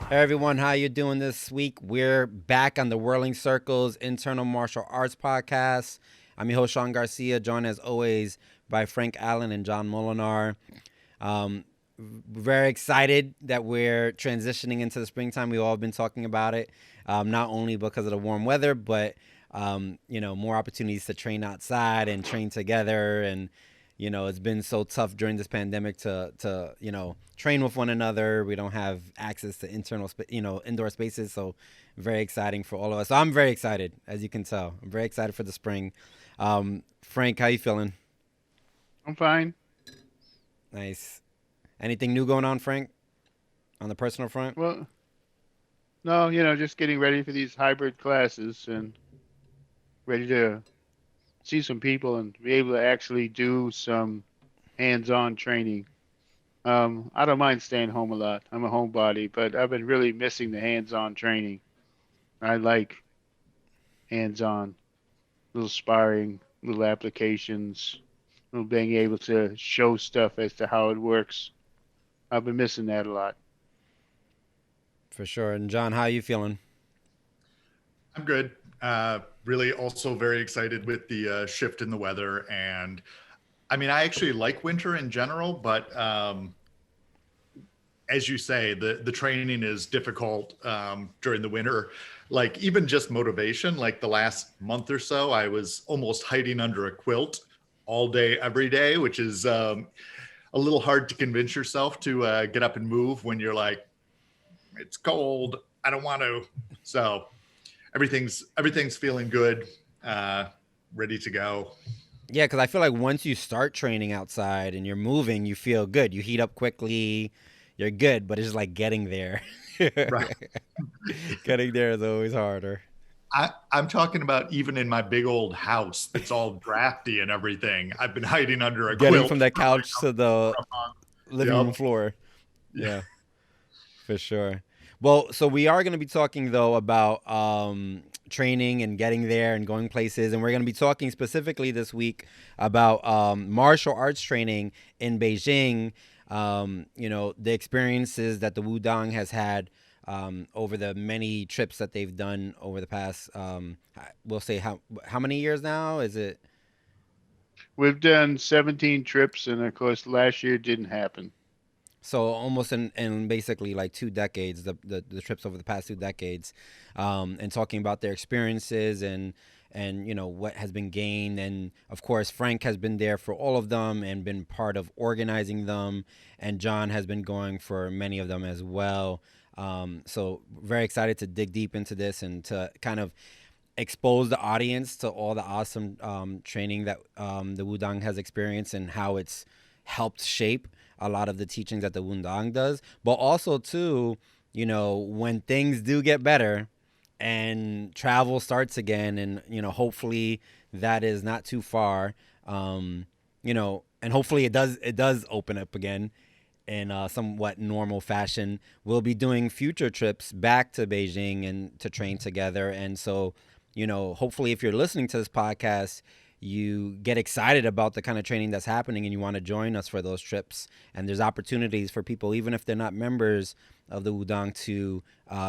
Hey everyone, how you doing this week? We're back on the Whirling Circles Internal Martial Arts Podcast. I'm your host Shawn Garcia, joined as always by Frank Allen and Jon Molenar. Um, very excited that we're transitioning into the springtime. We've all been talking about it, not only because of the warm weather, but more opportunities to train outside and train together. And it's been so tough during this pandemic to train with one another. We don't have access to indoor spaces, so very exciting for all of us. So I'm very excited, as you can tell. I'm very excited for the spring. Frank, how you feeling? I'm fine. Nice. Anything new going on, Frank, on the personal front? Well, no, just getting ready for these hybrid classes and ready to see some people and be able to actually do some hands-on training. I don't mind staying home a lot. I'm a homebody, but I've been really missing the hands-on training. I like hands-on, little sparring, little applications, little being able to show stuff as to how it works. I've been missing that a lot. For sure. And John, how you feeling? I'm good. Really, also very excited with the shift in the weather. And I mean, I actually like winter in general, but as you say, the training is difficult during the winter. Like even just motivation, like the last month or so, I was almost hiding under a quilt all day, every day, which is a little hard to convince yourself to get up and move when you're like, it's cold. I don't want to. So everything's feeling good, ready to go. Yeah, because I feel like once you start training outside and you're moving, you feel good. You heat up quickly, you're good, but it's just like getting there. Right. Getting there is always harder. I'm talking about even in my big old house that's all drafty and everything. I've been hiding under a Getting quilt from the for like couch to the a month. living room Yep. floor. Yeah, for sure. Well, so we are going to be talking though about training and getting there and going places, and we're going to be talking specifically this week about martial arts training in Beijing. The experiences that the Wu Tang has had over the many trips that they've done over the past, we'll say how many years now? Is it We've done 17 trips, and of course, last year didn't happen. so almost in basically like 2 decades, the trips over the past 2 decades, and talking about their experiences and what has been gained, and of course Frank has been there for all of them and been part of organizing them, and John has been going for many of them as well. So very excited to dig deep into this and to kind of expose the audience to all the awesome training that the Wudang has experienced and how it's helped shape a lot of the teachings that the Wudang does. But also, too, when things do get better and travel starts again, and, hopefully that is not too far, and hopefully it does open up again in a somewhat normal fashion. We'll be doing future trips back to Beijing and to train together. And so, hopefully, if you're listening to this podcast, you get excited about the kind of training that's happening and you want to join us for those trips. And there's opportunities for people, even if they're not members of the Wudang, to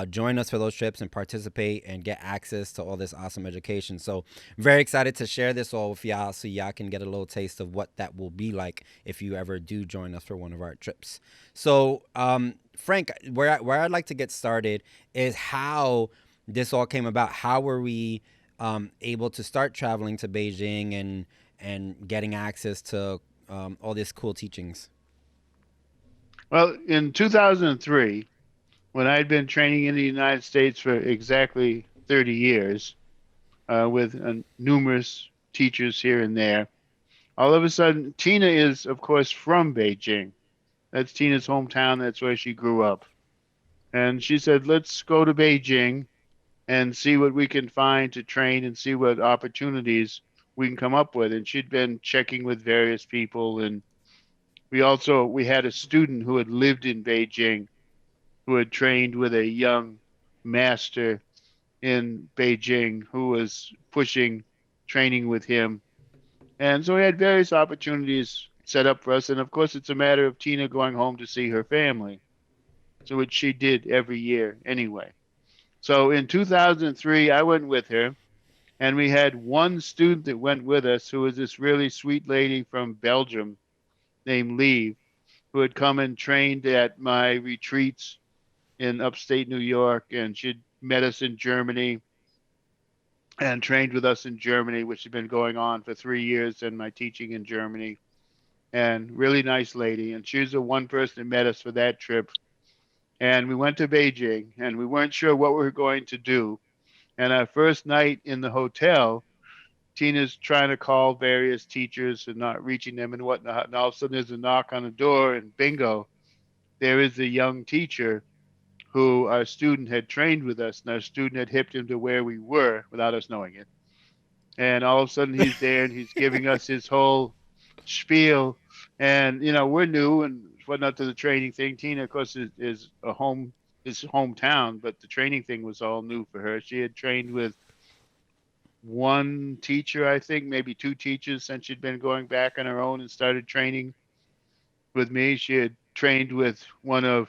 join us for those trips and participate and get access to all this awesome education. So, very excited to share this all with y'all so y'all can get a little taste of what that will be like if you ever do join us for one of our trips. So, Frank, where I'd like to get started is how this all came about. How were we able to start traveling to Beijing and getting access to all these cool teachings? Well, in 2003, when I'd been training in the United States for exactly 30 years with numerous teachers here and there, all of a sudden, Tina is, of course, from Beijing. That's Tina's hometown. That's where she grew up. And she said, let's go to Beijing and see what we can find to train and see what opportunities we can come up with. And she'd been checking with various people. And we had a student who had lived in Beijing who had trained with a young master in Beijing who was pushing training with him. And so we had various opportunities set up for us. And of course, it's a matter of Tina going home to see her family. so which she did every year anyway. So in 2003, I went with her, and we had one student that went with us who was this really sweet lady from Belgium named Lee, who had come and trained at my retreats in upstate New York, and she'd met us in Germany and trained with us in Germany, which had been going on for 3 years in my teaching in Germany. And really nice lady. And she was the one person that met us for that trip. And we went to Beijing, and we weren't sure what we were going to do. And our first night in the hotel, Tina's trying to call various teachers and not reaching them and whatnot. And all of a sudden, there's a knock on the door, and bingo, there is a young teacher who our student had trained with us, and our student had hipped him to where we were without us knowing it. And all of a sudden, he's there and he's giving us his whole spiel. And we're new and whatnot to the training thing. Tina, of course, is his hometown, but the training thing was all new for her. She had trained with one teacher, I think, maybe two teachers since she'd been going back on her own and started training with me. She had trained with one of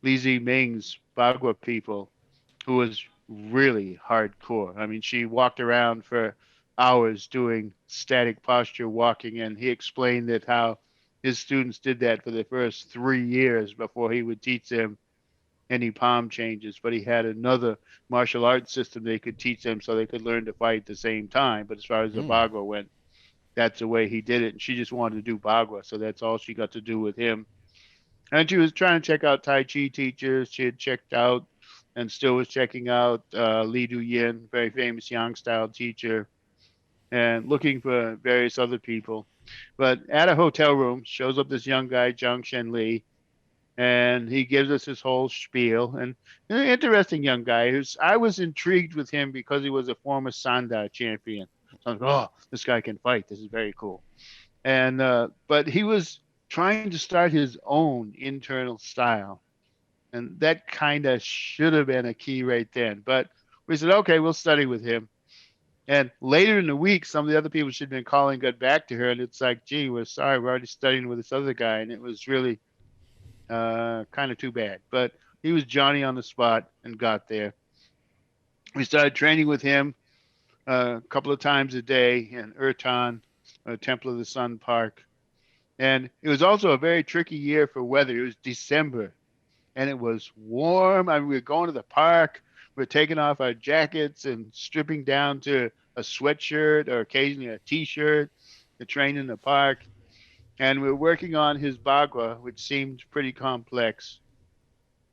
Lizzie Ming's Bagua people, who was really hardcore. I mean, she walked around for hours doing static posture walking, and he explained that how his students did that for the first 3 years before he would teach them any palm changes. But he had another martial arts system they could teach them so they could learn to fight at the same time. But as far as the Mm. Bagua went, that's the way he did it. And she just wanted to do Bagua, so that's all she got to do with him. And she was trying to check out Tai Chi teachers. She had checked out and still was checking out Li Du Yin, very famous Yang style teacher, and looking for various other people. But at a hotel room, shows up this young guy, Zhang Shen Li, and he gives us his whole spiel. And an interesting young guy who's I was intrigued with him because he was a former Sanda champion. So I was like, oh, this guy can fight. This is very cool. And but he was trying to start his own internal style, and that kind of should have been a key right then. But we said, okay, we'll study with him. And later in the week, some of the other people she'd been calling got back to her, and it's like, gee, we're sorry, we're already studying with this other guy, and it was really kind of too bad. But he was Johnny on the spot and got there. We started training with him a couple of times a day in Ertan, Temple of the Sun Park. And it was also a very tricky year for weather. It was December, and it was warm. I mean, we were going to the park. We were taking off our jackets and stripping down to a sweatshirt or occasionally a T-shirt to train in the park. And we were working on his Bagua, which seemed pretty complex.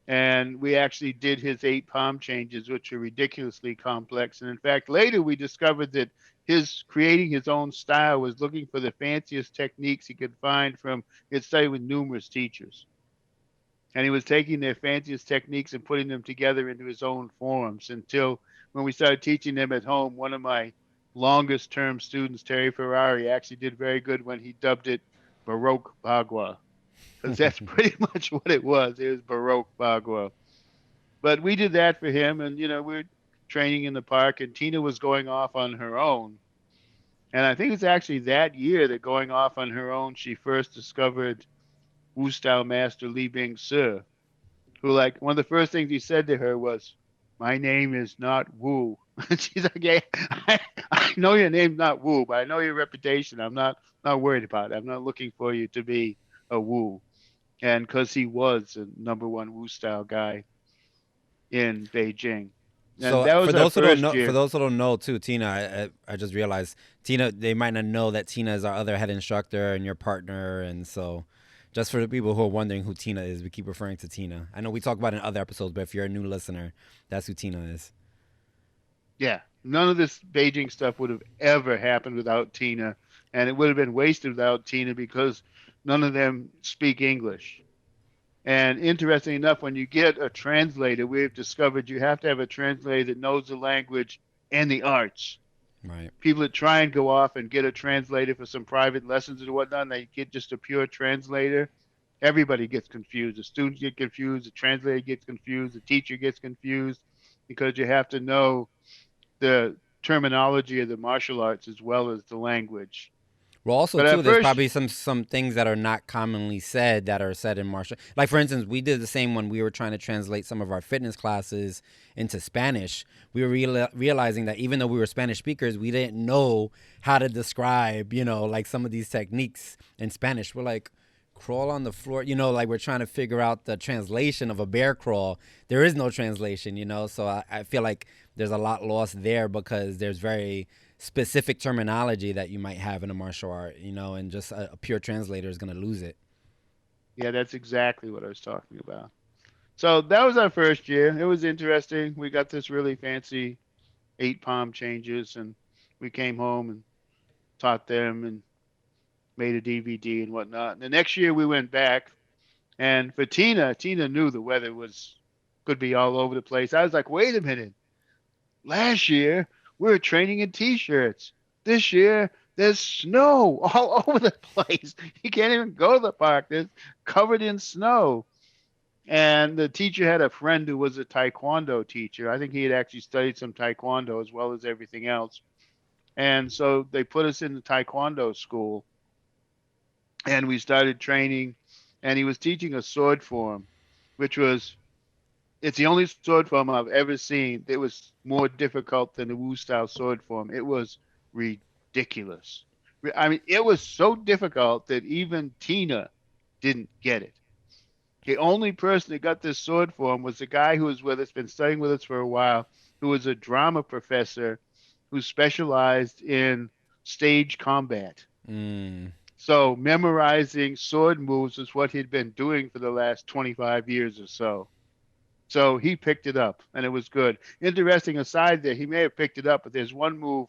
And we actually did his 8 palm changes, which are ridiculously complex. And in fact, later we discovered that his creating his own style was looking for the fanciest techniques he could find from his study with numerous teachers. And he was taking their fanciest techniques and putting them together into his own forms until when we started teaching them at home, one of my longest term students, Terry Ferrari, actually did very good when he dubbed it Baroque Bagua, because that's pretty much what it was. It was Baroque Bagua. But we did that for him, and we were training in the park, and Tina was going off on her own. And I think it's actually that year that going off on her own, she first discovered Wu style master Li Bing Su, who, like, one of the first things he said to her was, "My name is not Wu." And she's like, "Yeah, I know your name's not Wu, but I know your reputation. I'm not worried about it. I'm not looking for you to be a Wu." And because he was a number one Wu style guy in Beijing, and So that for was our those who don't first know, year. too, Tina, I just realized Tina. They might not know that Tina is our other head instructor and your partner, and so just for the people who are wondering who Tina is, we keep referring to Tina. I know we talk about it in other episodes, but if you're a new listener, that's who Tina is. Yeah, none of this Beijing stuff would have ever happened without Tina, and it would have been wasted without Tina because none of them speak English. And interesting enough, when you get a translator, we've discovered you have to have a translator that knows the language and the arts. Right. People that try and go off and get a translator for some private lessons or whatnot, and they get just a pure translator. Everybody gets confused. The students get confused. The translator gets confused. The teacher gets confused because you have to know the terminology of the martial arts as well as the language. Well, also But too, at there's first, probably some things that are not commonly said that are said in martial. Like for instance, we did the same when we were trying to translate some of our fitness classes into Spanish. We were realizing that even though we were Spanish speakers, we didn't know how to describe, like some of these techniques in Spanish. We're like, crawl on the floor, like we're trying to figure out the translation of a bear crawl. There is no translation, so I feel like there's a lot lost there because there's very specific terminology that you might have in a martial art, and just a pure translator is going to lose it. yeah, that's exactly what I was talking about. So that was our first year. It was interesting. We got this really fancy 8 palm changes, and we came home and taught them and made a DVD and whatnot. And the next year we went back, and for Tina knew the weather was could be all over the place. I was like, wait a minute. Last year we were training in t-shirts. This year there's snow all over the place. You can't even go to the park. It's covered in snow. And the teacher had a friend who was a taekwondo teacher. I think he had actually studied some taekwondo as well as everything else. And so they put us in the taekwondo school and we started training. And he was teaching a sword form, which was, it's the only sword form I've ever seen that was more difficult than the Wu style sword form. It was ridiculous. I mean, it was so difficult that even Tina didn't get it. The only person that got this sword form was the guy who was with us, been studying with us for a while, who was a drama professor who specialized in stage combat. Mm. So memorizing sword moves is what he'd been doing for the last 25 years or so. So he picked it up and it was good. Interesting aside there, he may have picked it up, but there's one move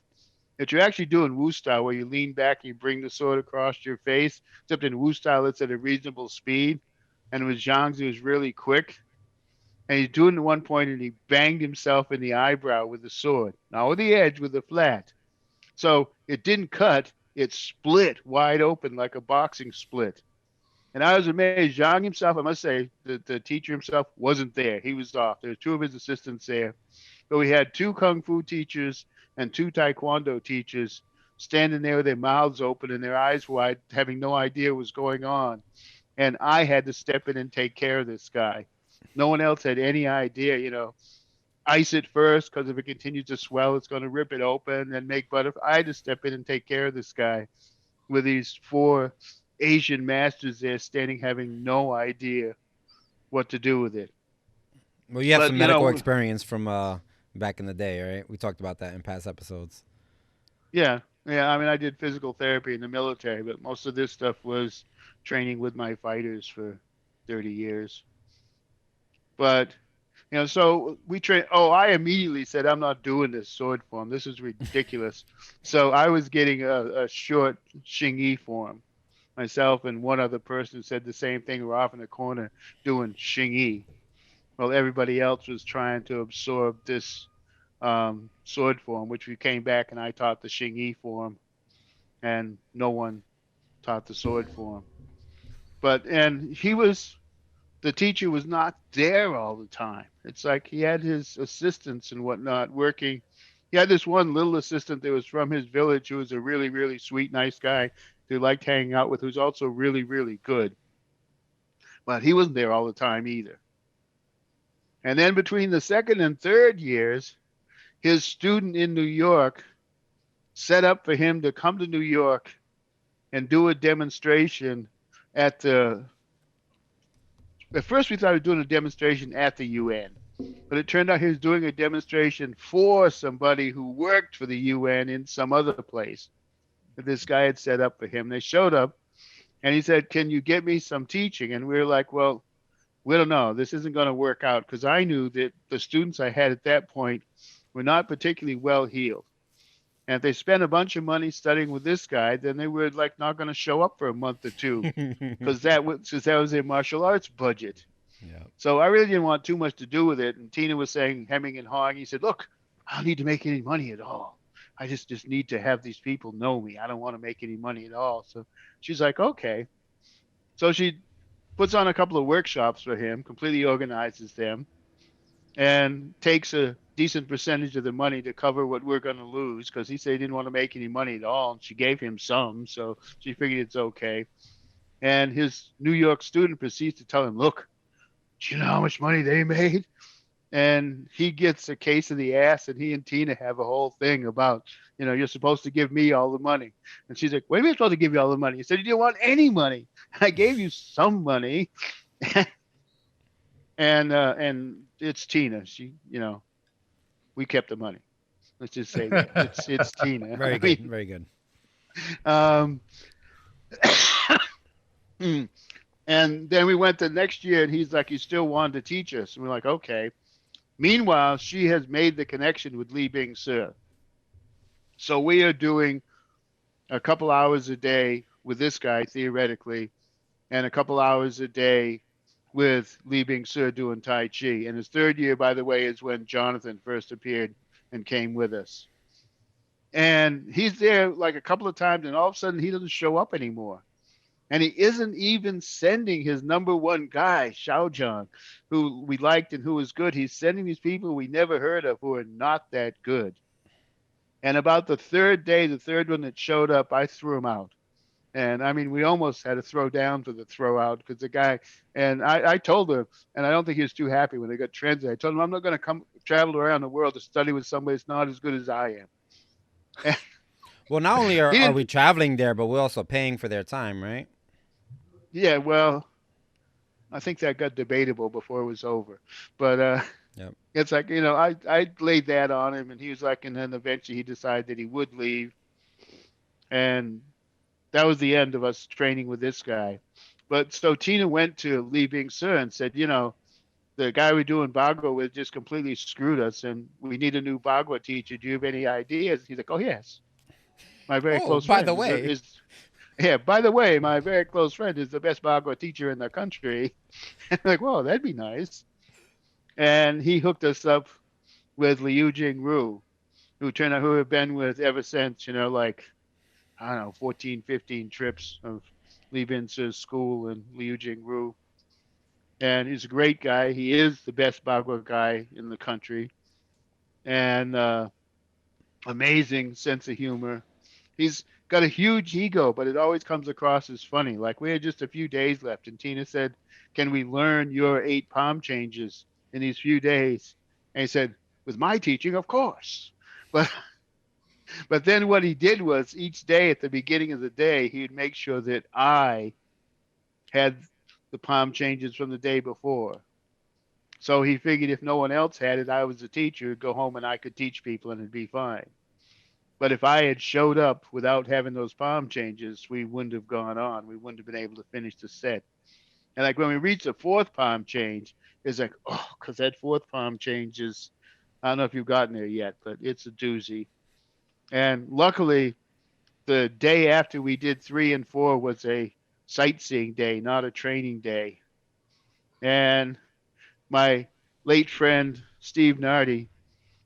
that you actually do in Wu style where you lean back and you bring the sword across your face, except in Wu style it's at a reasonable speed. And with Zhang's, it was really quick. And he's doing it at one point and he banged himself in the eyebrow with the sword, not with the edge, with the flat. So it didn't cut, it split wide open like a boxing split. And I was amazed. Zhang himself, I must say, the teacher himself wasn't there. He was off. There were two of his assistants there. But we had two kung fu teachers and two taekwondo teachers standing there with their mouths open and their eyes wide, having no idea what was going on. And I had to step in and take care of this guy. No one else had any idea, ice it first because if it continues to swell, it's going to rip it open and make butterfly. I had to step in and take care of this guy with these four Asian masters there standing, having no idea what to do with it. Well, you have But some medical experience from back in the day, right? We talked about that in past episodes. yeah, yeah. I mean, I did physical therapy in the military, but most of this stuff was training with my fighters for 30 years. But so we train. Oh, I immediately said, I'm not doing this sword form. This is ridiculous. So I was getting a short Xingyi form. Myself and one other person said the same thing. We're off in the corner doing Xingyi. Well, everybody else was trying to absorb this sword form, which we came back and I taught the Xingyi form, and no one taught the sword form. And the teacher was not there all the time. It's like he had his assistants and whatnot working. He had this one little assistant that was from his village who was a really, really sweet, nice guy who liked hanging out with, who's also really, really good. But he wasn't there all the time either. And then between the second and third years, his student in New York set up for him to come to New York and do a demonstration at the. At first, we thought he was doing a demonstration at the UN, but it turned out he was doing a demonstration for somebody who worked for the UN in some other place that this guy had set up for him. They showed up and he said, "Can you get me some teaching?" And we were like, "Well, we don't know. This isn't going to work out," because I knew that the students I had at that point were not particularly well heeled. And if they spent a bunch of money studying with this guy, then they were like not going to show up for a month or two because that was their martial arts budget. Yeah. So I really didn't want too much to do with it. And Tina was saying, hemming and hawing. He said, "Look, I don't need to make any money at all. I just need to have these people know me. I don't want to make any money at all." So she's like, "Okay." So she puts on a couple of workshops for him, completely organizes them, and takes decent percentage of the money to cover what we're going to lose, because he said he didn't want to make any money at all. And she gave him some, so she figured it's okay. And his New York student proceeds to tell him, "Look, do you know how much money they made?" And he gets a case of the ass, and he and Tina have a whole thing about, you're supposed to give me all the money. And she's like, "What are we supposed to give you all the money?" He said, "You didn't want any money. I gave you some money." And it's Tina. She, we kept the money. Let's just say that it's Tina. Very good. Very good. Um, and then we went the next year, and he's like, he still wanted to teach us. And we're like, okay. Meanwhile, she has made the connection with Li Bing Su. So we are doing a couple hours a day with this guy, theoretically, and a couple hours a day with Li Bing Su doing Tai Chi. And his third year, by the way, is when Jonathan first appeared and came with us. And he's there like a couple of times, and all of a sudden he doesn't show up anymore. And he isn't even sending his number one guy, Xiaojiang, who we liked and who was good. He's sending these people we never heard of who are not that good. And about the third day, the third one that showed up, I threw him out. And I mean, we almost had to throw down for the throw out, because the guy, and I told him, and I don't think he was too happy when they got translated. I told him, I'm not going to come travel around the world to study with somebody that's not as good as I am. And well, not only are we traveling there, but we're also paying for their time, right? Yeah, well, I think that got debatable before it was over. But Yep. it's like, I laid that on him, and he was like, and then eventually he decided that he would leave. And that was the end of us training with this guy. But so Tina went to Li Bing Su and said, the guy we're doing Bagua with just completely screwed us, and we need a new Bagua teacher. Do you have any ideas? He's like, oh, yes. My very close by friend the way. Yeah, by the way, my very close friend is the best Bagua teacher in the country. And I'm like, whoa, that'd be nice. And he hooked us up with Liu Jingru, who have been with ever since, like, I don't know, 14, 15 trips of Li Bince's school and Liu Jingru. And he's a great guy. He is the best Bagua guy in the country. And amazing sense of humor. He's got a huge ego, but it always comes across as funny. Like, we had just a few days left, and Tina said, "Can we learn your 8 palm changes in these few days?" And he said, "With my teaching, of course." But but then what he did was, each day at the beginning of the day, he would make sure that I had the palm changes from the day before. So he figured if no one else had it, I was the teacher, go home and I could teach people and it'd be fine. But if I had showed up without having those palm changes, we wouldn't have gone on. We wouldn't have been able to finish the set. And like when we reached the fourth palm change, it's like, oh, because that fourth palm change is, I don't know if you've gotten there yet, but it's a doozy. And luckily, the day after we did 3 and 4 was a sightseeing day, not a training day. And my late friend, Steve Nardi,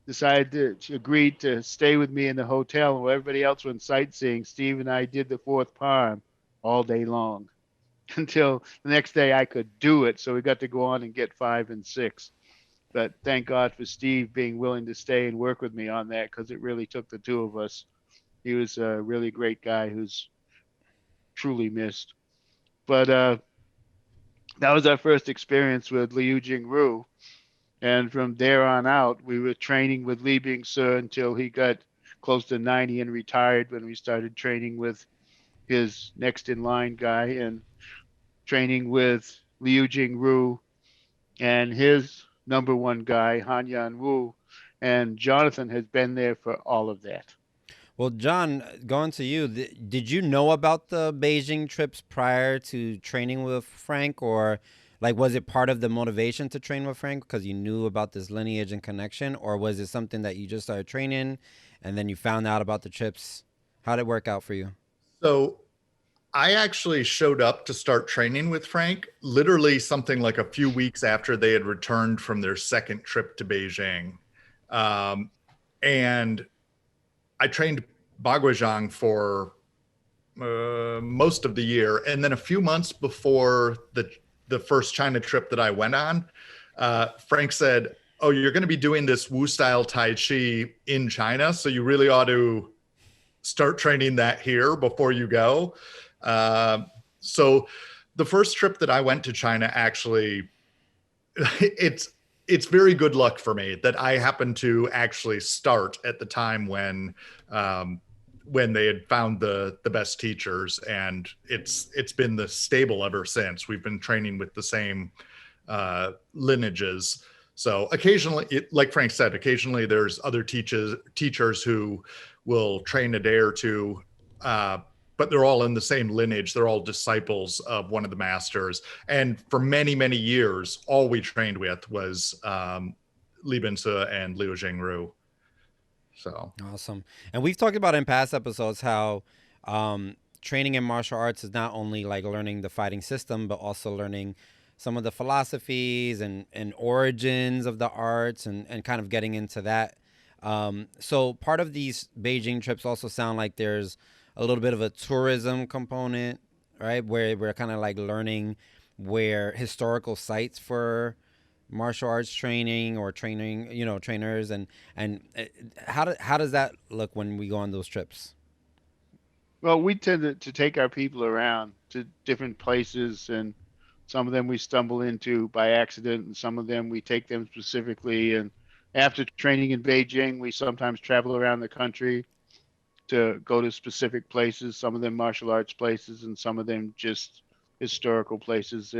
decided to agreed to stay with me in the hotel, and while everybody else went sightseeing, Steve and I did the fourth palm all day long until the next day I could do it. So we got to go on and get 5 and 6. But thank God for Steve being willing to stay and work with me on that, because it really took the two of us. He was a really great guy who's truly missed. But that was our first experience with Liu Jingru. And from there on out, we were training with Li Bing Su until he got close to 90 and retired, when we started training with his next in line guy, and training with Liu Jingru and his number one guy, Han Yan Wu. And Jonathan has been there for all of that. Well, John, going to you, did you know about the Beijing trips prior to training with Frank, or like was it part of the motivation to train with Frank because you knew about this lineage and connection, or was it something that you just started training and then you found out about the trips? How did it work out for you? So I actually showed up to start training with Frank literally something like a few weeks after they had returned from their second trip to Beijing. And I trained Baguazhang for most of the year. And then a few months before the first China trip that I went on, Frank said, oh, you're going to be doing this Wu style Tai Chi in China, so you really ought to start training that here before you go. Uh, so the first trip that I went to China, actually, it's it's very good luck for me that I happened to actually start at the time when they had found the best teachers, and it's been the stable ever since. We've been training with the same lineages. So occasionally, like Frank said, occasionally there's other teachers who will train a day or two, but they're all in the same lineage. They're all disciples of one of the masters. And for many, many years, all we trained with was Li Binse and Liu Jingru. So Awesome. And we've talked about in past episodes how training in martial arts is not only like learning the fighting system, but also learning some of the philosophies and origins of the arts and kind of getting into that. So part of these Beijing trips also sound like there's a little bit of a tourism component, right? Where we're kind of like learning where historical sites for martial arts training or training, trainers and how does that look when we go on those trips? Well, we tend to take our people around to different places, and some of them we stumble into by accident, and some of them we take them specifically. And after training in Beijing, we sometimes travel around the country to go to specific places, some of them martial arts places, and some of them just historical places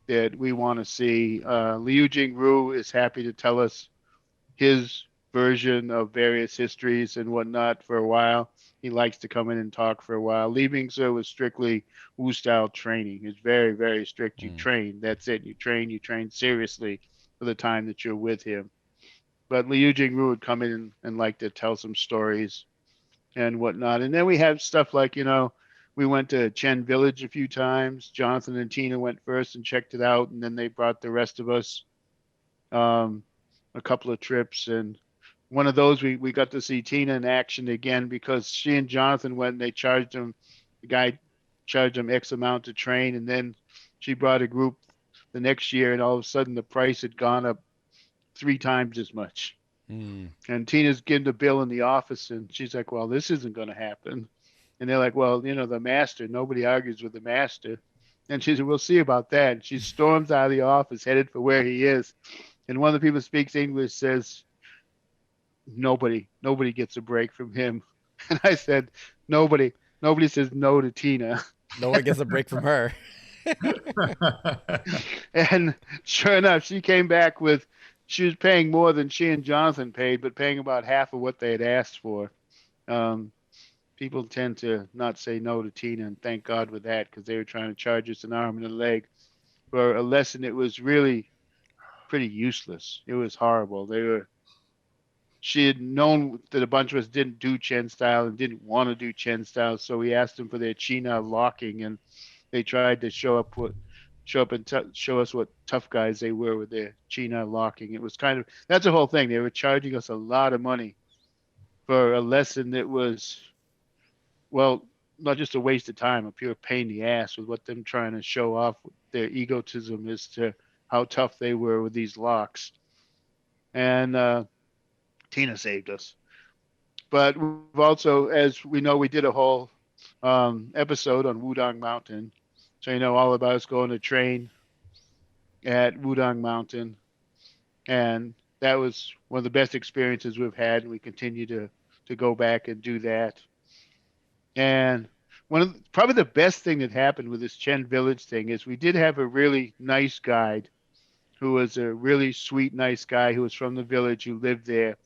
that we want to see. Liu Jingru is happy to tell us his version of various histories and whatnot for a while. He likes to come in and talk for a while. Li Bingse was strictly Wu style training. It's very, very strict. You Mm. train. That's it. You train seriously for the time that you're with him. But Liu Jingru would come in and like to tell some stories and whatnot. And then we have stuff like, we went to Chen Village a few times. Jonathan and Tina went first and checked it out, and then they brought the rest of us um, a couple of trips. And one of those, we got to see Tina in action again because she and Jonathan went and they charged him, the guy charged him X amount to train. And then she brought a group the next year, and all of a sudden the price had gone up 3 times as much. Mm. And Tina's getting the bill in the office, and she's like, well, this isn't going to happen. And they're like, well, the master, nobody argues with the master. And she said, we'll see about that. And she storms out of the office, headed for where he is. And one of the people who speaks English says, nobody gets a break from him. And I said, nobody says no to Tina. No one gets a break from her. And sure enough, she was paying more than she and Jonathan paid, but paying about half of what they had asked for. Um, People tend to not say no to Tina, and thank God with that, because they were trying to charge us an arm and a leg for a lesson that was really pretty useless. It was horrible. She had known that a bunch of us didn't do Chen style and didn't want to do Chen style, so we asked them for their China locking, and they tried to show up and show us what tough guys they were with their China locking. It was that's the whole thing. They were charging us a lot of money for a lesson that was, well, not just a waste of time, a pure pain in the ass with what them trying to show off their egotism as to how tough they were with these locks. And Tina saved us. But we've also, as we know, we did a whole episode on Wudang Mountain. So you know all about us going to train at Wudang Mountain. And that was one of the best experiences we've had. And we continue to go back and do that. And probably the best thing that happened with this Chen Village thing is we did have a really nice guide who was a really sweet, nice guy who was from the village who lived there.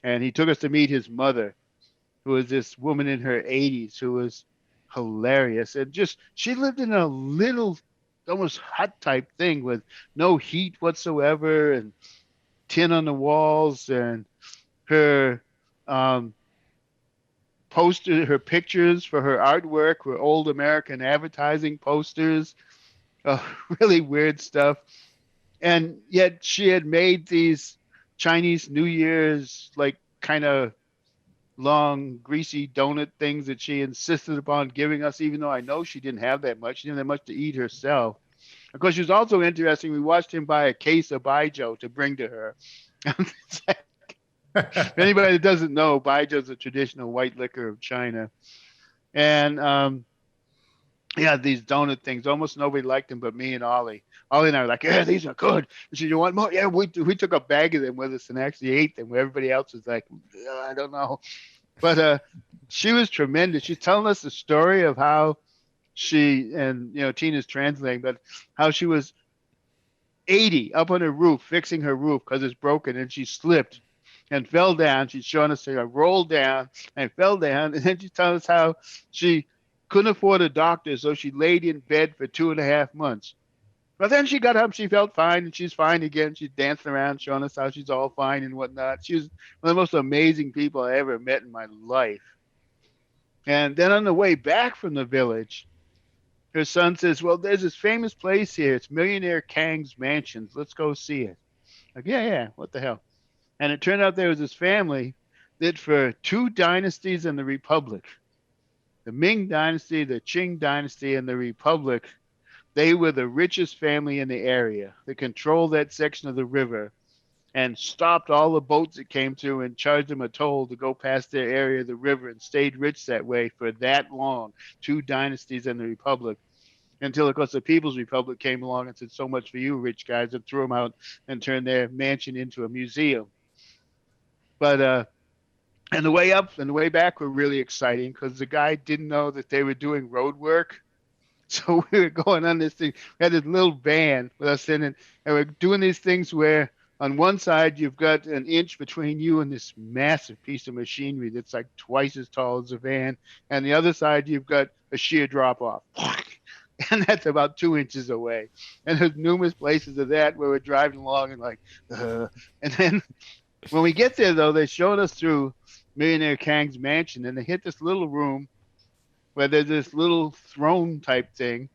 And he took us to meet his mother, who was this woman in her 80s who was hilarious. And she lived in a little, almost hut type thing with no heat whatsoever and tin on the walls. And her her pictures for her artwork were old American advertising posters, really weird stuff. And yet she had made these Chinese New Year's, like, kind of long, greasy donut things that she insisted upon giving us, even though I know she didn't have that much. She didn't have much to eat herself. Of course, she was also interesting. We watched him buy a case of Baijiu to bring to her. If anybody that doesn't know, Baijiu is a traditional white liquor of China. And yeah, these donut things. Almost nobody liked them but me and Ollie. Ollie and I were like, yeah, these are good. She said, you want more? Yeah, we took a bag of them with us and actually ate them, where everybody else was like, I don't know. But she was tremendous. She's telling us the story of how she, and Tina's translating, but how she was 80 up on her roof fixing her roof because it's broken, and she slipped and fell down. She's showing us how I rolled down and fell down, and then she's telling us how she couldn't afford a doctor, so she laid in bed for 2.5 months. But then she got up, she felt fine, and she's fine again. She's dancing around, showing us how she's all fine and whatnot. She was one of the most amazing people I ever met in my life. And then on the way back from the village, her son says, well, there's this famous place here. It's Millionaire Kang's Mansions. Let's go see it. Like, yeah, what the hell? And it turned out there was this family that for two dynasties in the Republic, the Ming Dynasty, the Qing Dynasty, and the Republic, they were the richest family in the area. They controlled that section of the river and stopped all the boats that came through and charged them a toll to go past their area of the river, and stayed rich that way for that long, two dynasties in the Republic, until, of course, the People's Republic came along and said, so much for you rich guys, and threw them out and turned their mansion into a museum. But and the way up and the way back were really exciting because the guy didn't know that they were doing road work. So we were going on this thing. We had this little van with us in it, and we're doing these things where on one side you've got an inch between you and this massive piece of machinery that's like twice as tall as the van, and the other side you've got a sheer drop off. And that's about 2 inches away. And there's numerous places of that where we're driving along and like, and then when we get there, though, they showed us through Millionaire Kang's mansion, and they hit this little room where there's this little throne type thing.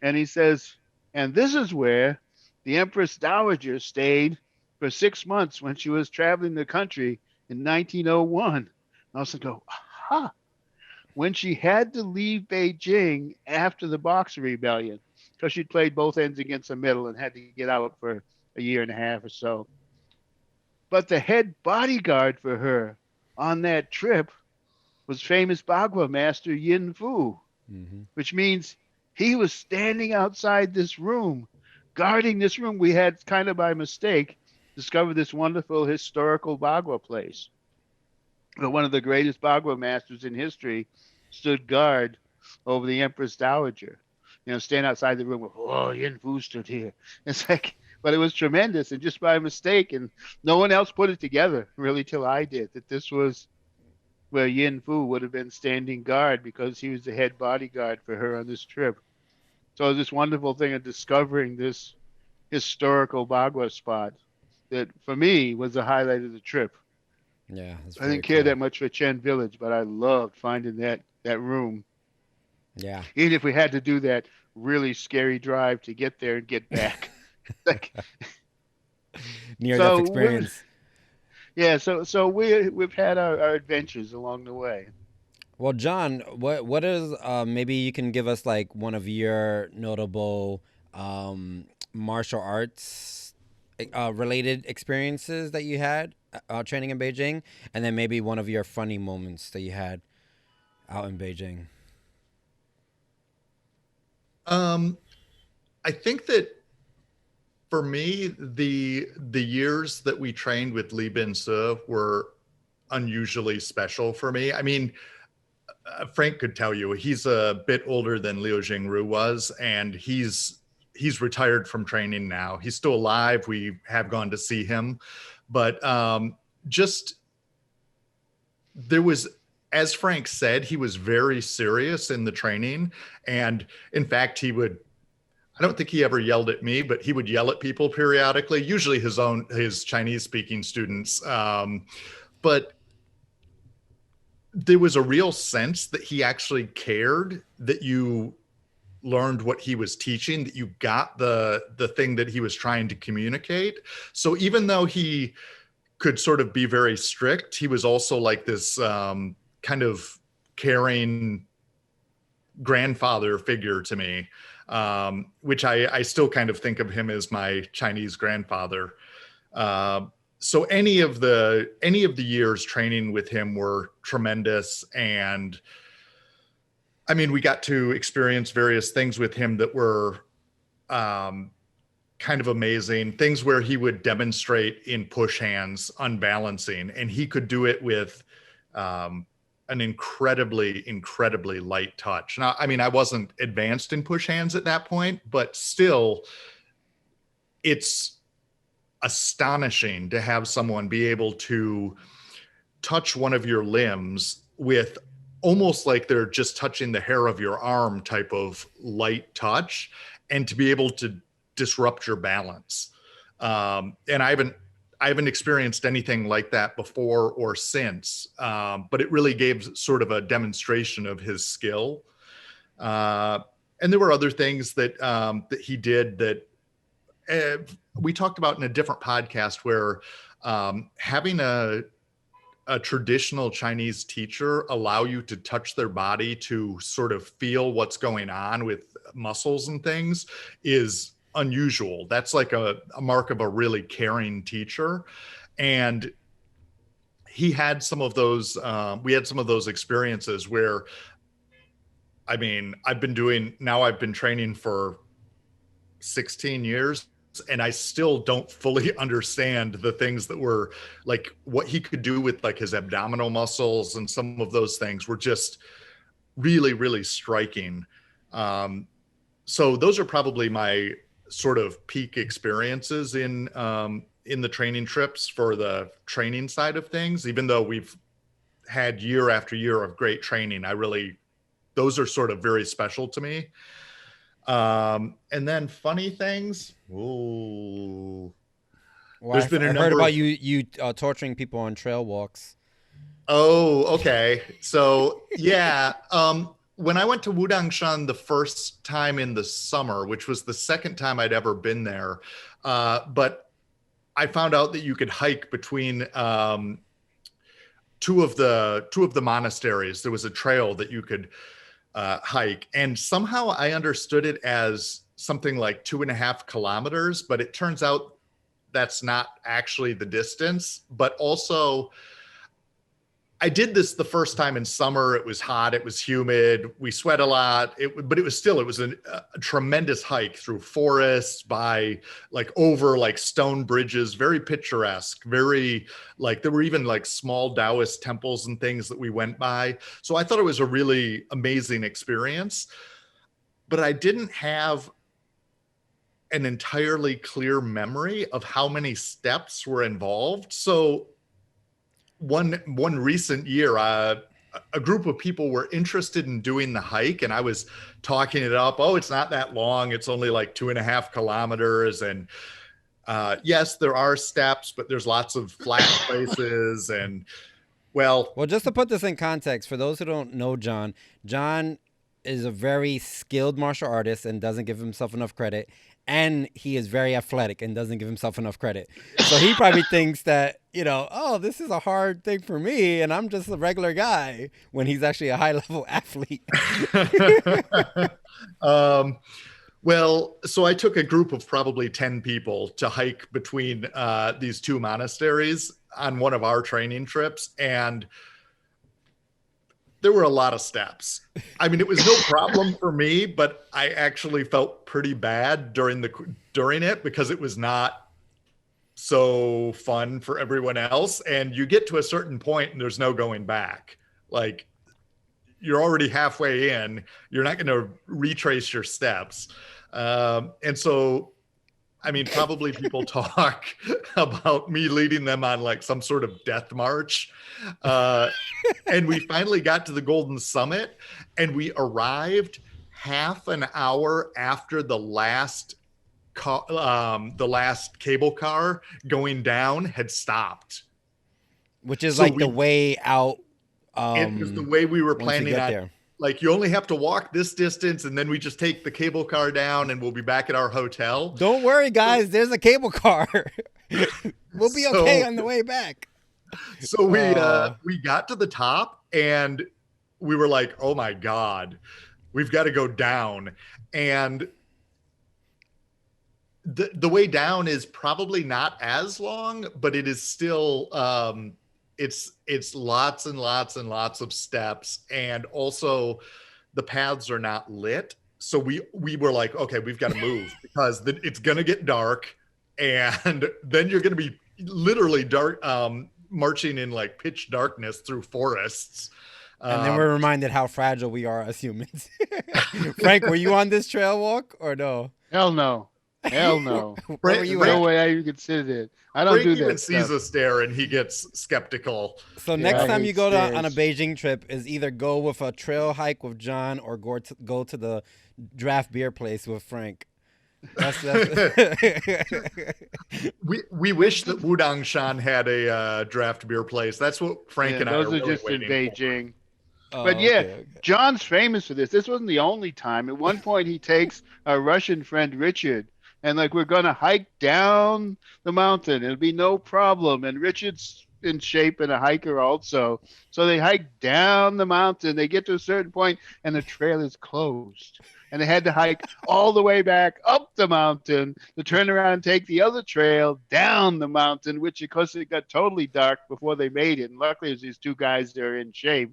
And he says, and this is where the Empress Dowager stayed for 6 months when she was traveling the country in 1901. And I was like, aha, when she had to leave Beijing after the Boxer Rebellion, because she'd played both ends against the middle and had to get out for a year and a half or so. But the head bodyguard for her on that trip was famous Bagua master Yin Fu, which means he was standing outside this room, guarding this room. We had kind of by mistake discovered this wonderful historical Bagua place. But one of the greatest Bagua masters in history stood guard over the Empress Dowager. Stand outside the room. Oh, Yin Fu stood here. It's like, but it was tremendous, and just by mistake, and no one else put it together really till I did, that this was where Yin Fu would have been standing guard because he was the head bodyguard for her on this trip. So it was this wonderful thing of discovering this historical Bagua spot that for me was the highlight of the trip. Yeah, I didn't care that much for Chen Village, but I loved finding that room. Yeah. Even if we had to do that really scary drive to get there and get back. Like, near-death experience. Yeah, so we've had our adventures along the way. Well, Jon, what is maybe you can give us like one of your notable martial arts related experiences that you had training in Beijing, and then maybe one of your funny moments that you had out in Beijing. I think that for me, the years that we trained with Li Bin Se were unusually special for me. I mean, Frank could tell you he's a bit older than Liu Jingru was, and he's retired from training now. He's still alive. We have gone to see him, but just there was, as Frank said, he was very serious in the training, and in fact, I don't think he ever yelled at me, but he would yell at people periodically, usually his Chinese speaking students. But there was a real sense that he actually cared that you learned what he was teaching, that you got the thing that he was trying to communicate. So even though he could sort of be very strict, he was also like this kind of caring grandfather figure to me. which I still kind of think of him as my Chinese grandfather. So any of the years training with him were tremendous. And I mean, we got to experience various things with him that were kind of amazing. Things where he would demonstrate in push hands unbalancing, and he could do it with an incredibly light touch. Now, I mean, I wasn't advanced in push hands at that point, but still, it's astonishing to have someone be able to touch one of your limbs with almost like they're just touching the hair of your arm type of light touch, and to be able to disrupt your balance. And I haven't experienced anything like that before or since, but it really gave sort of a demonstration of his skill. And there were other things that he did that we talked about in a different podcast, where having a traditional Chinese teacher allow you to touch their body to sort of feel what's going on with muscles and things is unusual. That's like a mark of a really caring teacher. And he had some of those, we had some of those experiences where, I mean, I've been training for 16 years, and I still don't fully understand the things that were like what he could do with like his abdominal muscles, and some of those things were just really striking. So those are probably my sort of peak experiences in the training trips for the training side of things. Even though we've had year after year of great training, those are sort of very special to me. And then funny things. Ooh. Well, I heard about you torturing people on trail walks. Oh, okay. So yeah, when I went to Wudangshan the first time in the summer, which was the second time I'd ever been there, but I found out that you could hike between two of the monasteries. There was a trail that you could hike, and somehow I understood it as something like 2.5 kilometers, but it turns out that's not actually the distance. But also, I did this the first time in summer. It was hot, it was humid, we sweat a lot, but it was a tremendous hike through forests, by like over like stone bridges, very picturesque, very like there were even like small Taoist temples and things that we went by. So I thought it was a really amazing experience, but I didn't have an entirely clear memory of how many steps were involved. So one recent year, a group of people were interested in doing the hike, and I was talking it up. Oh, it's not that long. It's only like 2.5 kilometers. And yes, there are steps, but there's lots of flat places. And well, just to put this in context, for those who don't know Jon is a very skilled martial artist and doesn't give himself enough credit. And he is very athletic and doesn't give himself enough credit. So he probably thinks that, oh, this is a hard thing for me, and I'm just a regular guy, when he's actually a high-level athlete. Well, so I took a group of probably 10 people to hike between these two monasteries on one of our training trips, and there were a lot of steps. I mean, it was no problem for me, but I actually felt pretty bad during it, because it was not so fun for everyone else. And you get to a certain point and there's no going back. Like, you're already halfway in, you're not going to retrace your steps. And so, I mean, probably people talk about me leading them on like some sort of death march. And we finally got to the Golden Summit, and we arrived half an hour after the last cable car going down had stopped. Which is the way out. It was the way we were planning on. There. Like, you only have to walk this distance, and then we just take the cable car down, and we'll be back at our hotel. Don't worry, guys. There's a cable car. We'll be okay on the way back. So we got to the top, and we were like, oh my God, we've got to go down. And the way down is probably not as long, but it is still it's lots and lots and lots of steps, and also the paths are not lit. So we were like, okay, we've got to move because it's gonna get dark, and then you're gonna be literally dark, marching in like pitch darkness through forests. And then Um, we're reminded how fragile we are as humans. Frank, were you on this trail walk or no? Hell no. Hell no. Where were Frank, you There's no at? Frank, way I even consider it. I don't Frank do even that sees stuff. us there and he gets skeptical. So Yeah, next I time you hate go on a stairs. Beijing trip, is either go with a trail hike with John or go to the draft beer place with Frank. That's We wish that Wu Tang Shan had a draft beer place. That's what Frank Yeah, and I those are are really just in waiting for. Beijing. But Oh, yeah, okay, okay. John's famous for this. This wasn't the only time. At one point, he takes a Russian friend, Richard, and like, we're going to hike down the mountain. It'll be no problem. And Richard's in shape and a hiker also. So they hike down the mountain. They get to a certain point, and the trail is closed. And they had to hike all the way back up the mountain to turn around and take the other trail down the mountain, which, of course, it got totally dark before they made it. And luckily, it was these two guys that are in shape,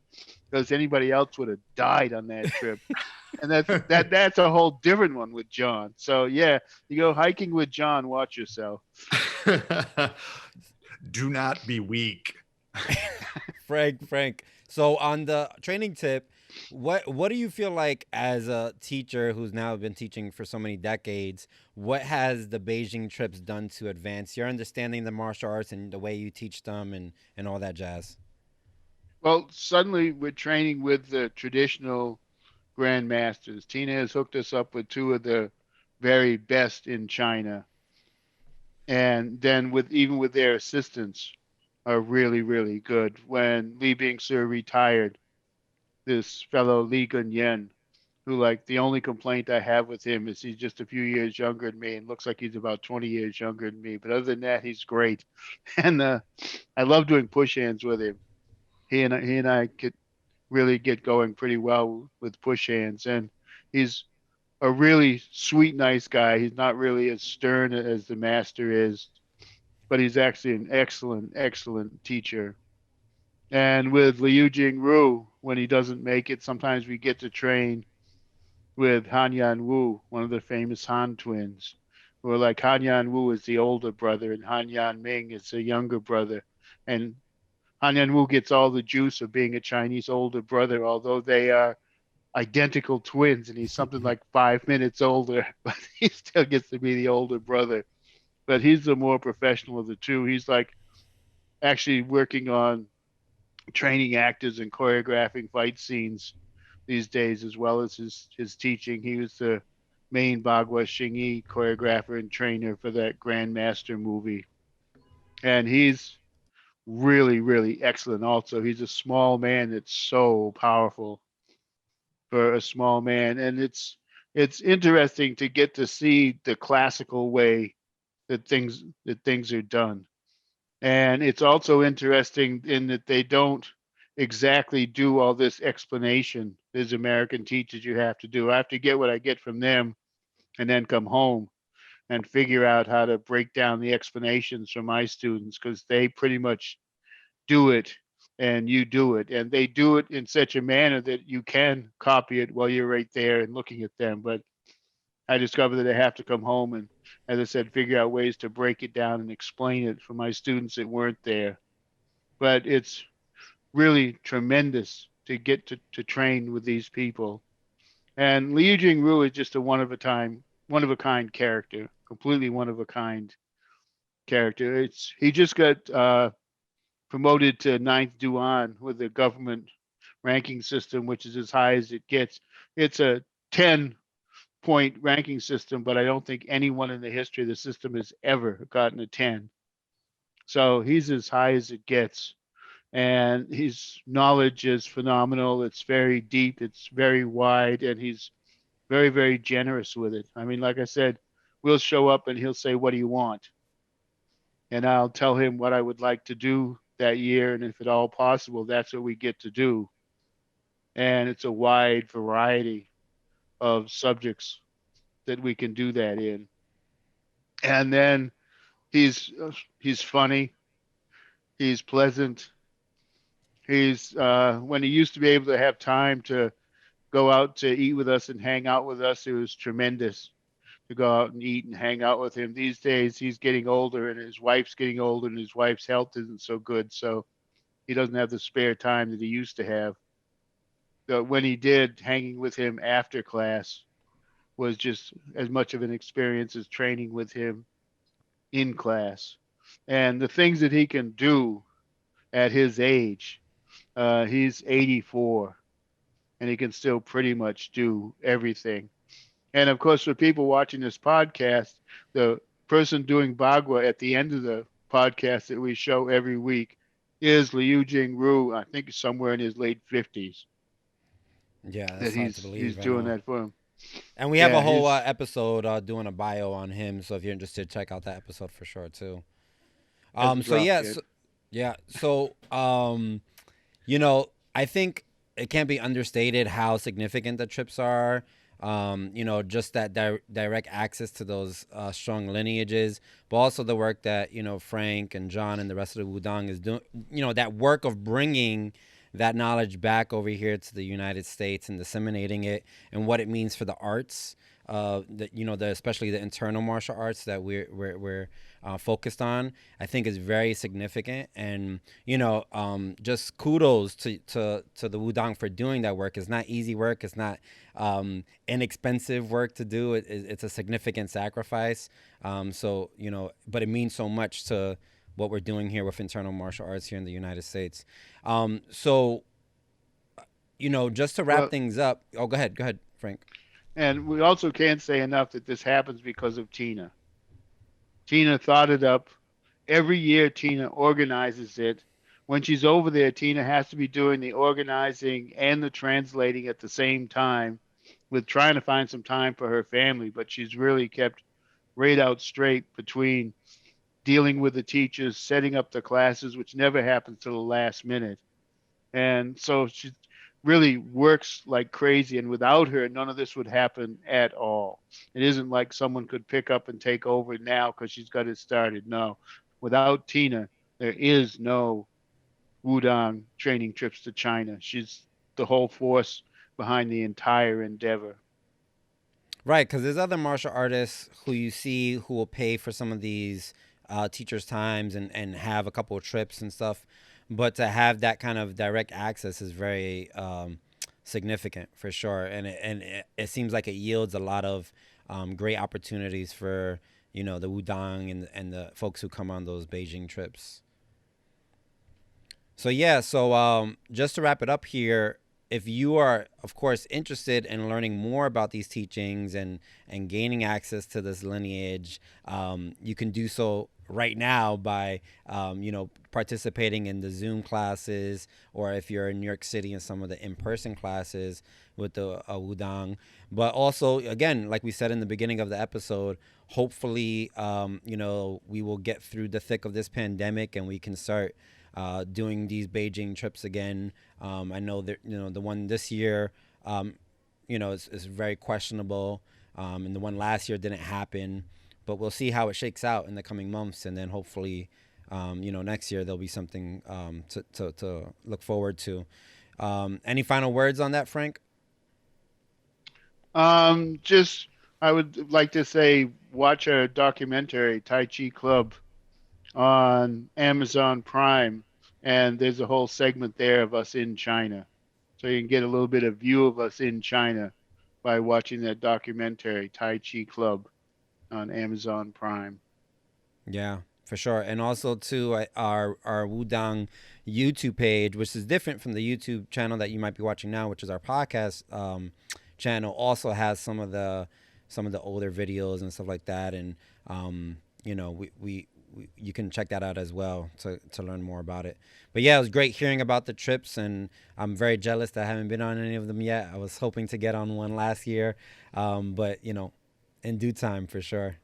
because anybody else would have died on that trip. And that's a whole different one with John. So yeah, you go hiking with John, watch yourself. Do not be weak. Frank. So on the training tip, what do you feel like as a teacher who's now been teaching for so many decades? What has the Beijing trips done to advance your understanding of the martial arts and the way you teach them and all that jazz? Well, suddenly we're training with the traditional grandmasters. Tina has hooked us up with two of the very best in China, and then with even with their assistants are really really good. When Li Bingsi retired, this fellow Li Gunyen, who, like, the only complaint I have with him is he's just a few years younger than me and looks like he's about 20 years younger than me. But other than that, he's great. And I love doing push hands with him. He and I could really get going pretty well with push hands. And he's a really sweet, nice guy. He's not really as stern as the master is, but he's actually an excellent, excellent teacher. And with Liu Jingru, when he doesn't make it, sometimes we get to train with Han Yan Wu, one of the famous Han twins, where, like, Han Yan Wu is the older brother and Han Yan Ming is the younger brother. And Han Yan Wu gets all the juice of being a Chinese older brother, although they are identical twins and he's something like 5 minutes older, but he still gets to be the older brother. But he's the more professional of the two. He's like actually working on training actors and choreographing fight scenes these days, as well as his teaching. He was the main Bagua Xingyi choreographer and trainer for that Grandmaster movie. And he's really, really excellent also. He's a small man that's so powerful for a small man. And it's interesting to get to see the classical way that things are done. And it's also interesting in that they don't exactly do all this explanation as American teachers you have to do. I have to get what I get from them and then come home and figure out how to break down the explanations for my students, because they pretty much do it and you do it. And they do it in such a manner that you can copy it while you're right there and looking at them. But I discovered that I have to come home and, as I said, figure out ways to break it down and explain it for my students that weren't there. But it's really tremendous to get to train with these people. And Liu Jingru is just a one of a kind character, completely one of a kind character. It's he just got promoted to ninth Duan with the government ranking system, which is as high as it gets. It's a 10-point ranking system, but I don't think anyone in the history of the system has ever gotten a 10. So he's as high as it gets. And his knowledge is phenomenal. It's very deep, it's very wide, and he's very, very generous with it. I mean, like I said, we'll show up and he'll say, "What do you want?" And I'll tell him what I would like to do that year. And if at all possible, that's what we get to do. And it's a wide variety of subjects that we can do that in. And then he's funny, he's pleasant. He's when he used to be able to have time to go out to eat with us and hang out with us, it was tremendous to go out and eat and hang out with him. These days, he's getting older and his wife's getting older and his wife's health isn't so good. So he doesn't have the spare time that he used to have. But when he did, hanging with him after class was just as much of an experience as training with him in class. And the things that he can do at his age, he's 84 and he can still pretty much do everything. And of course, for people watching this podcast, the person doing Bagua at the end of the podcast that we show every week is Liu Jingru. I think somewhere in his late 50s Yeah, that that's hard to he's believe. I doing know. that for him. And we have a Yeah, whole he's episode doing a bio on him. So if you're interested, check out that episode for sure too. as a So drop yeah, kid. yeah. So you know, I think it can't be understated how significant the trips are. You know, just that direct access to those strong lineages, but also the work that Frank and John and the rest of the Wudang is doing. You know, that work of bringing that knowledge back over here to the United States and disseminating it, and what it means for the arts. Especially the internal martial arts that we're focused on, I think is very significant. And just kudos to the Wudang for doing that work. It's not easy work. It's not inexpensive work to do. It's a significant sacrifice. But it means so much to what we're doing here with internal martial arts here in the United States. Just to wrap Well, things up. Oh, go ahead, Frank. and we also can't say enough that this happens because of Tina. Tina thought it up. Every year, Tina organizes it. When she's over there, Tina has to be doing the organizing and the translating at the same time, with trying to find some time for her family. But she's really kept right out straight between dealing with the teachers, setting up the classes, which never happens till the last minute. And so she really works like crazy. And without her, none of this would happen at all. It isn't like someone could pick up and take over now because she's got it started. No, without Tina, there is no Wudang training trips to China. She's the whole force behind the entire endeavor. Right, because there's other martial artists who you see who will pay for some of these teachers' times and have a couple of trips and stuff. But to have that kind of direct access is very significant for sure. And it seems like it yields a lot of great opportunities for, the Wudang and the folks who come on those Beijing trips. So yeah, just to wrap it up here, if you are, of course, interested in learning more about these teachings and gaining access to this lineage, you can do so right now by, participating in the Zoom classes, or if you're in New York City in some of the in-person classes with the Wudang. But also, again, like we said in the beginning of the episode, hopefully, we will get through the thick of this pandemic and we can start doing these Beijing trips again. I know that the one this year, is very questionable, and the one last year didn't happen. But we'll see how it shakes out in the coming months, and then hopefully, next year there'll be something to look forward to. Any final words on that, Frank? Just I would like to say, watch a documentary, Tai Chi Club, on Amazon Prime, and there's a whole segment there of us in China, so you can get a little bit of view of us in China by watching that documentary, Tai Chi Club, on Amazon Prime. Yeah, for sure. And also too, our Wudang YouTube page, which is different from the YouTube channel that you might be watching now, which is our podcast channel, also has some of the older videos and stuff like that. And we you can check that out as well to learn more about it. But yeah, it was great hearing about the trips, and I'm very jealous that I haven't been on any of them yet. I was hoping to get on one last year, but in due time for sure.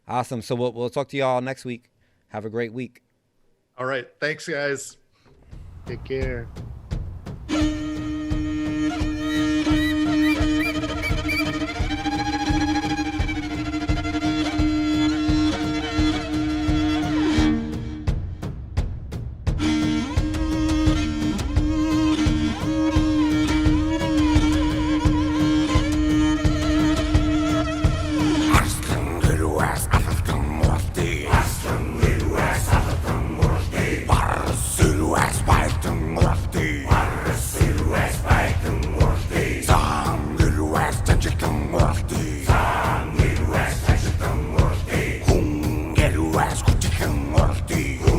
Awesome. So we'll talk to y'all next week. Have a great week. All right. Thanks, guys. Take care. Morty.